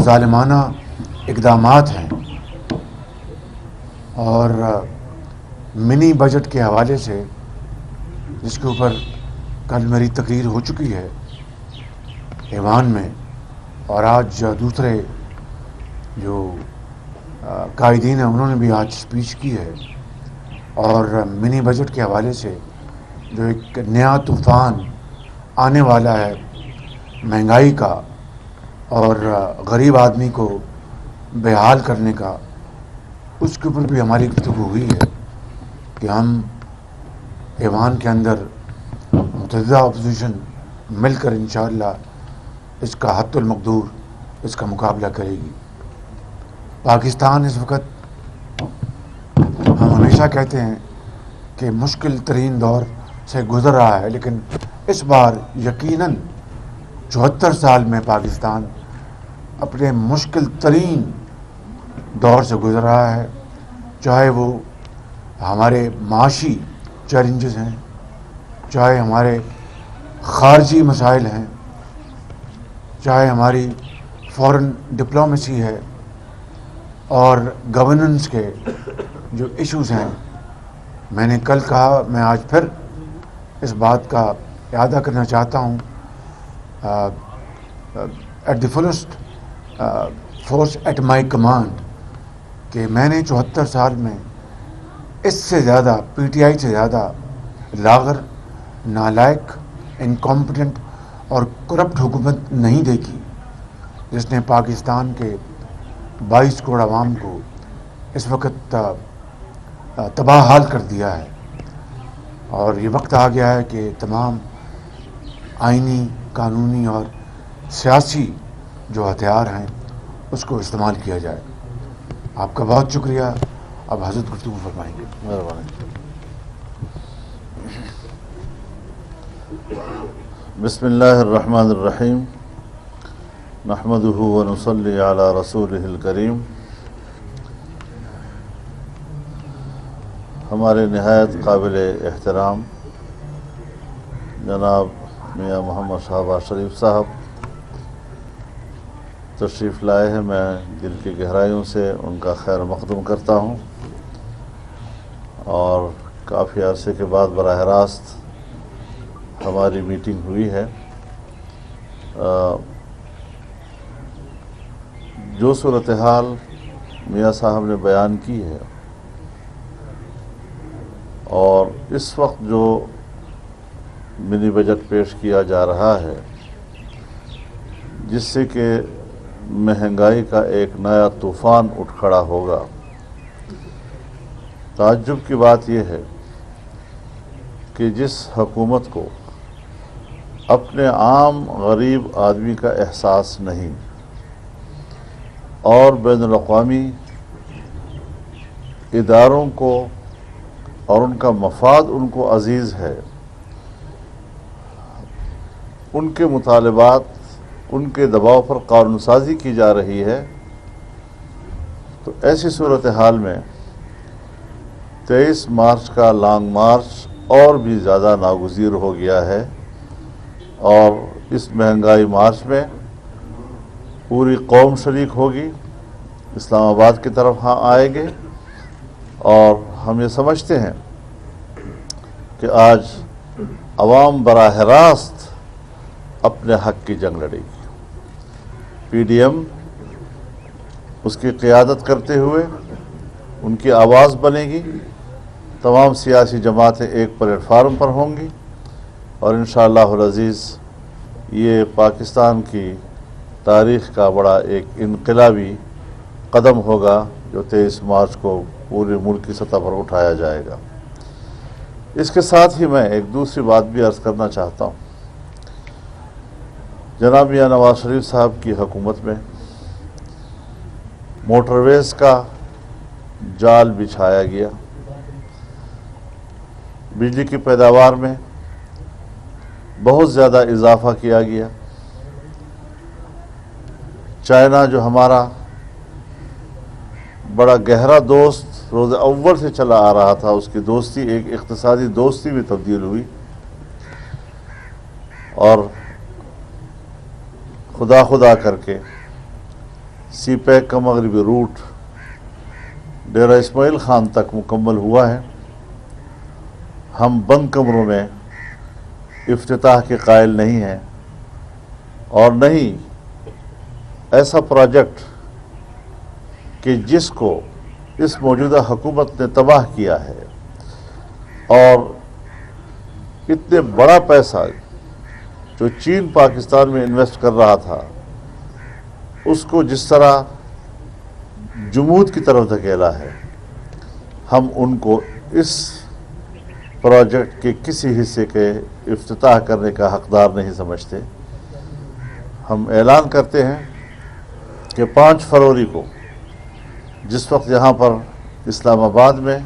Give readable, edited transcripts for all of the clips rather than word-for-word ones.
ظالمانہ اقدامات ہیں اور منی بجٹ کے حوالے سے جس کے اوپر کل میری تقریر ہو چکی ہے ایوان میں، اور آج دوسرے جو قائدین ہیں انہوں نے بھی آج اسپیچ کی ہے، اور منی بجٹ کے حوالے سے جو ایک نیا طوفان آنے والا ہے مہنگائی کا اور غریب آدمی کو بے حال کرنے کا، اس کے اوپر بھی ہماری گفتگو ہوئی ہے کہ ہم ایوان کے اندر متحدہ اپوزیشن مل کر انشاءاللہ اس کا حد المقدور اس کا مقابلہ کرے گی۔ پاکستان اس وقت، ہم ہمیشہ کہتے ہیں کہ مشکل ترین دور سے گزر رہا ہے، لیکن اس بار یقیناً 74 سال میں پاکستان اپنے مشکل ترین دور سے گزر رہا ہے، چاہے وہ ہمارے معاشی چیلنجز ہیں، چاہے ہمارے خارجی مسائل ہیں، چاہے ہماری فورن ڈپلومیسی ہے اور گورننس کے جو ایشوز ہیں۔ میں نے کل کہا، میں آج پھر اس بات کا اعادہ کرنا چاہتا ہوں، at the fullest force at my command, کہ میں نے 74 سال میں اس سے زیادہ پی ٹی آئی سے زیادہ لاغر، نالائق، انکمپٹنٹ اور کرپٹ حکومت نہیں دیکھی جس نے پاکستان کے 22 کروڑ عوام کو اس وقت تباہ حال کر دیا ہے۔ اور یہ وقت آ گیا ہے کہ تمام آئینی، قانونی اور سیاسی جو ہتھیار ہیں اس کو استعمال کیا جائے۔ آپ کا بہت شکریہ۔ اب حضرت گفتگو فرمائیں گے۔ مہربانی۔ بسم اللہ الرحمن الرحیم، نحمدہ ونصلی علی رسولہ الکریم۔ ہمارے نہایت قابل احترام جناب میاں محمد شہباز شریف صاحب تشریف لائے ہیں، میں دل کی گہرائیوں سے ان کا خیر مقدم کرتا ہوں، اور کافی عرصے کے بعد براہ راست ہماری میٹنگ ہوئی ہے۔ جو صورتحال میاں صاحب نے بیان کی ہے اور اس وقت جو منی بجٹ پیش کیا جا رہا ہے، جس سے کہ مہنگائی کا ایک نیا طوفان اٹھ کھڑا ہوگا، تعجب کی بات یہ ہے کہ جس حکومت کو اپنے عام غریب آدمی کا احساس نہیں اور بین الاقوامی اداروں کو اور ان کا مفاد ان کو عزیز ہے، ان کے مطالبات، ان کے دباؤ پر قانون سازی کی جا رہی ہے، تو ایسی صورتحال میں 23 مارچ کا لانگ مارچ اور بھی زیادہ ناگزیر ہو گیا ہے، اور اس مہنگائی مارچ میں پوری قوم شریک ہوگی، اسلام آباد کی طرف آئیں گے، اور ہم یہ سمجھتے ہیں کہ آج عوام براہ راست اپنے حق کی جنگ لڑے گی۔ پی ڈی ایم اس کی قیادت کرتے ہوئے ان کی آواز بنے گی، تمام سیاسی جماعتیں ایک پلیٹ فارم پر ہوں گی، اور انشاءاللہ العزیز یہ پاکستان کی تاریخ کا بڑا ایک انقلابی قدم ہوگا جو 23 مارچ کو پورے ملک کی سطح پر اٹھایا جائے گا۔ اس کے ساتھ ہی میں ایک دوسری بات بھی عرض کرنا چاہتا ہوں۔ جناب میاں نواز شریف صاحب کی حکومت میں موٹر ویز کا جال بچھایا گیا، بجلی کی پیداوار میں بہت زیادہ اضافہ کیا گیا۔ چائنا جو ہمارا بڑا گہرا دوست روز اول سے چلا آ رہا تھا، اس کی دوستی ایک اقتصادی دوستی میں تبدیل ہوئی، اور خدا کر کے سی پیک کا مغربی روٹ ڈیرہ اسماعیل خان تک مکمل ہوا ہے۔ ہم بند کمروں میں افتتاح کے قائل نہیں ہیں، اور نہیں ایسا پروجیکٹ کہ جس کو اس موجودہ حکومت نے تباہ کیا ہے، اور اتنے بڑا پیسہ جو چین پاکستان میں انویسٹ کر رہا تھا اس کو جس طرح جمود کی طرف دھکیلا ہے، ہم ان کو اس پروجیکٹ کے کسی حصے کے افتتاح کرنے کا حقدار نہیں سمجھتے۔ ہم اعلان کرتے ہیں کہ 5 فروری کو جس وقت یہاں پر اسلام آباد میں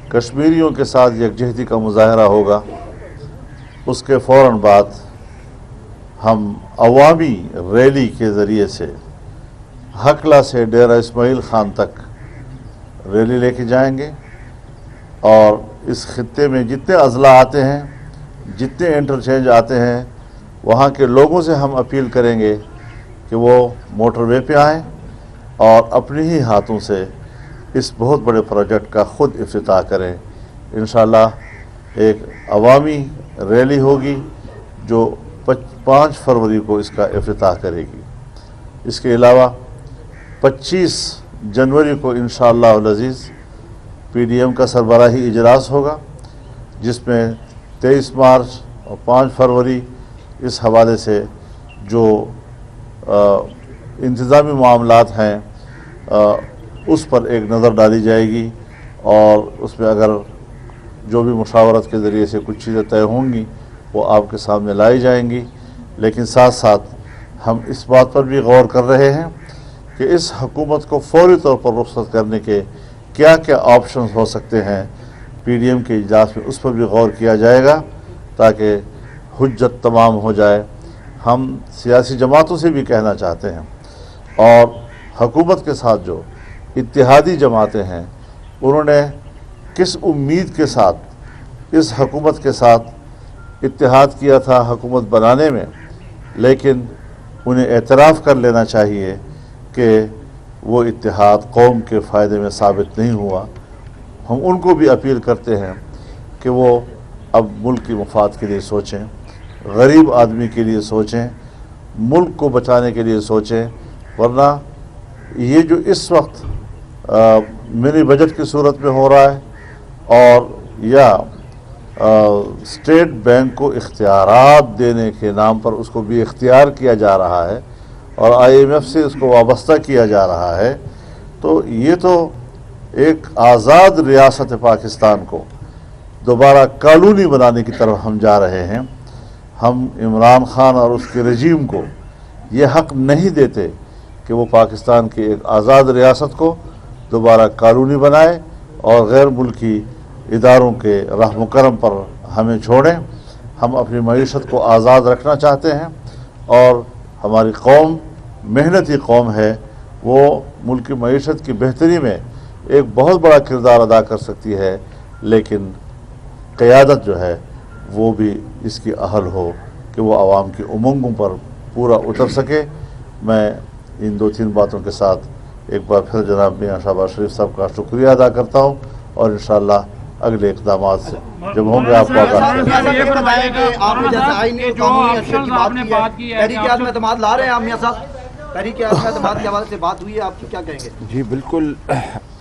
کشمیریوں کے ساتھ یکجہتی کا مظاہرہ ہوگا، اس کے فوراً بعد ہم عوامی ریلی کے ذریعے سے ہکلا سے ڈیرہ اسماعیل خان تک ریلی لے کے جائیں گے، اور اس خطے میں جتنے اضلاع آتے ہیں، جتنے انٹرچینج آتے ہیں، وہاں کے لوگوں سے ہم اپیل کریں گے کہ وہ موٹر وے پہ آئیں اور اپنے ہی ہاتھوں سے اس بہت بڑے پروجیکٹ کا خود افتتاح کریں۔ انشاءاللہ ایک عوامی ریلی ہوگی جو 5 فروری کو اس کا افتتاح کرے گی۔ اس کے علاوہ 25 جنوری کو انشاءاللہ العزیز پی ڈی ایم کا سربراہی اجلاس ہوگا، جس میں 23 مارچ اور 5 فروری اس حوالے سے جو انتظامی معاملات ہیں اس پر ایک نظر ڈالی جائے گی، اور اس میں اگر جو بھی مشاورت کے ذریعے سے کچھ چیزیں طے ہوں گی وہ آپ کے سامنے لائی جائیں گی۔ لیکن ساتھ ساتھ ہم اس بات پر بھی غور کر رہے ہیں کہ اس حکومت کو فوری طور پر رخصت کرنے کے کیا کیا آپشنز ہو سکتے ہیں۔ پی ڈی ایم کے اجلاس میں اس پر بھی غور کیا جائے گا تاکہ حجت تمام ہو جائے۔ ہم سیاسی جماعتوں سے بھی کہنا چاہتے ہیں، اور حکومت کے ساتھ جو اتحادی جماعتیں ہیں انہوں نے کس امید کے ساتھ اس حکومت کے ساتھ اتحاد کیا تھا حکومت بنانے میں، لیکن انہیں اعتراف کر لینا چاہیے کہ وہ اتحاد قوم کے فائدے میں ثابت نہیں ہوا۔ ہم ان کو بھی اپیل کرتے ہیں کہ وہ اب ملک کی مفاد کے لیے سوچیں، غریب آدمی کے لیے سوچیں، ملک کو بچانے کے لیے سوچیں، ورنہ یہ جو اس وقت منی بجٹ کی صورت میں ہو رہا ہے، اور یا اسٹیٹ بینک کو اختیارات دینے کے نام پر اس کو بھی اختیار کیا جا رہا ہے اور آئی ایم ایف سے اس کو وابستہ کیا جا رہا ہے، تو یہ تو ایک آزاد ریاست پاکستان کو دوبارہ کالونی بنانے کی طرف ہم جا رہے ہیں۔ ہم عمران خان اور اس کے رجیم کو یہ حق نہیں دیتے کہ وہ پاکستان کی ایک آزاد ریاست کو دوبارہ کالونی بنائے اور غیر ملکی اداروں کے رحم و کرم پر ہمیں چھوڑیں۔ ہم اپنی معیشت کو آزاد رکھنا چاہتے ہیں، اور ہماری قوم محنتی قوم ہے، وہ ملک کی معیشت کی بہتری میں ایک بہت بڑا کردار ادا کر سکتی ہے، لیکن قیادت جو ہے وہ بھی اس کی اہل ہو کہ وہ عوام کی امنگوں پر پورا اتر سکے۔ میں ان 2-3 باتوں کے ساتھ ایک بار پھر جناب میاں شہباز شریف صاحب کا شکریہ ادا کرتا ہوں، اور انشاءاللہ اگلے اقدامات سے جب ہوں گے آپ کو آگاہ کریں گے۔ یہ فرمائیں کہ آپ نے جیسے آئینی قانونی حیثیت کی بات کی ہے، تحریک عدم اعتماد لا رہے ہیں آپ میاں صاحب، تحریک عدم اعتماد کے حوالے سے بات ہوئی ہے، آپ کی کیا کہیں گے؟ جی بالکل،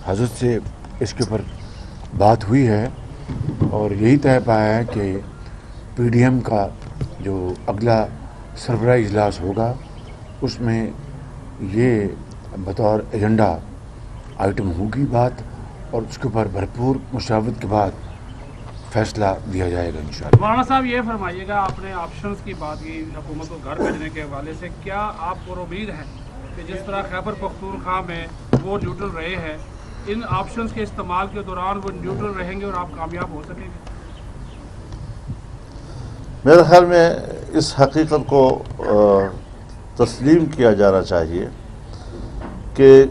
حضرت سے اس کے اوپر بات ہوئی ہے، اور یہی طے پایا ہے کہ پی ڈی ایم کا جو اگلا سربراہی اجلاس ہوگا اس میں یہ بطور ایجنڈا آئٹم ہوگی بات، اور اس کے اوپر بھرپور مشاورت کے بعد فیصلہ دیا جائے گا انشاءاللہ۔ مولانا صاحب یہ فرمائیے گا، آپ نے آپشنز کی بات کی حکومت کو گھر بھیجنے کے حوالے سے، کیا آپ کو امید ہے کہ جس طرح خیبر پختونخوا میں وہ نیوٹرل رہے ہیں، ان آپشنز کے استعمال کے دوران وہ نیوٹرل رہیں گے اور آپ کامیاب ہو سکیں گے؟ میرے خیال میں اس حقیقت کو تسلیم کیا جانا چاہیے کہ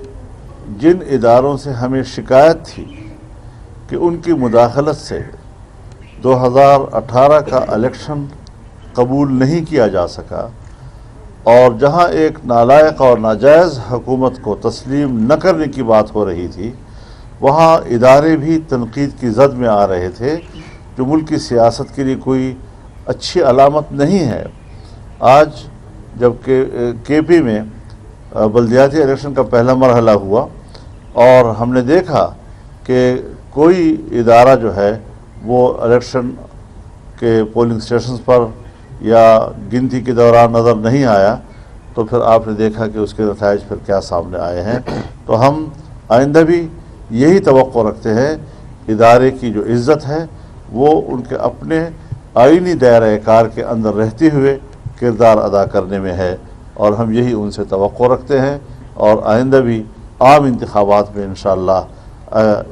جن اداروں سے ہمیں شکایت تھی کہ ان کی مداخلت سے 2018 کا الیکشن قبول نہیں کیا جا سکا، اور جہاں ایک نالائق اور ناجائز حکومت کو تسلیم نہ کرنے کی بات ہو رہی تھی، وہاں ادارے بھی تنقید کی زد میں آ رہے تھے، جو ملک کی سیاست کے لیے کوئی اچھی علامت نہیں ہے۔ آج جب کہ کے پی میں بلدیاتی الیکشن کا پہلا مرحلہ ہوا اور ہم نے دیکھا کہ کوئی ادارہ جو ہے وہ الیکشن کے پولنگ اسٹیشنز پر یا گنتی کے دوران نظر نہیں آیا، تو پھر آپ نے دیکھا کہ اس کے نتائج پھر کیا سامنے آئے ہیں۔ تو ہم آئندہ بھی یہی توقع رکھتے ہیں، ادارے کی جو عزت ہے وہ ان کے اپنے آئینی دائرہ کار کے اندر رہتے ہوئے کردار ادا کرنے میں ہے، اور ہم یہی ان سے توقع رکھتے ہیں، اور آئندہ بھی عام انتخابات میں انشاءاللہ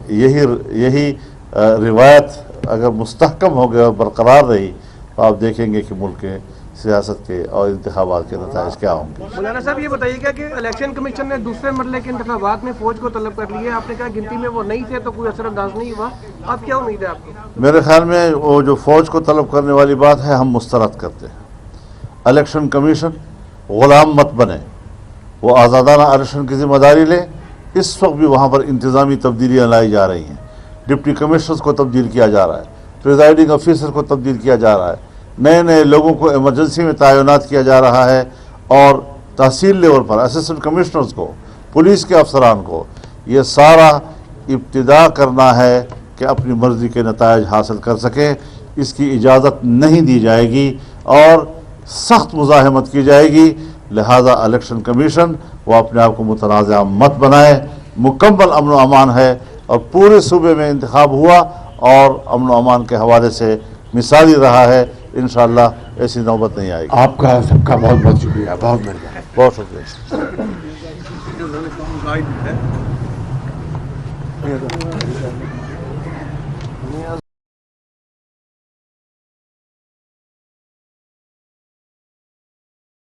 یہی روایت اگر مستحکم ہو گیا اور برقرار رہی تو آپ دیکھیں گے کہ ملک کے سیاست کے اور انتخابات کے نتائج کیا ہوں گے۔ مولانا صاحب یہ بتائیے گا کہ الیکشن کمیشن نے دوسرے مرحلے کے انتخابات میں فوج کو طلب کر لی ہے، آپ نے کہا گنتی میں وہ نہیں تھے تو کوئی اثر انداز نہیں ہوا، اب کیا امید ہے آپ کو؟ میرے خیال میں وہ جو فوج کو طلب کرنے والی بات ہے ہم مسترد کرتے ہیں۔ الیکشن کمیشن غلام مت بنے، وہ آزادانہ الیکشن کی ذمہ داری لے۔ اس وقت بھی وہاں پر انتظامی تبدیلیاں لائی جا رہی ہیں، ڈپٹی کمشنرز کو تبدیل کیا جا رہا ہے، پریزائڈنگ آفیسر کو تبدیل کیا جا رہا ہے، نئے لوگوں کو ایمرجنسی میں تعینات کیا جا رہا ہے، اور تحصیل لیول پر اسسٹنٹ کمشنرز کو، پولیس کے افسران کو یہ سارا ابتدا کرنا ہے کہ اپنی مرضی کے نتائج حاصل کر سکیں۔ اس کی اجازت نہیں دی جائے گی اور سخت مزاحمت کی جائے گی، لہذا الیکشن کمیشن وہ اپنے آپ کو متنازع مت بنائے۔ مکمل امن و امان ہے اور پورے صوبے میں انتخاب ہوا اور امن و امان کے حوالے سے مثالی رہا ہے، انشاءاللہ ایسی نوبت نہیں آئے گی۔ آپ کا سب کا بہت بہت شکریہ، بہت مہربانی۔ بہت شکریہ۔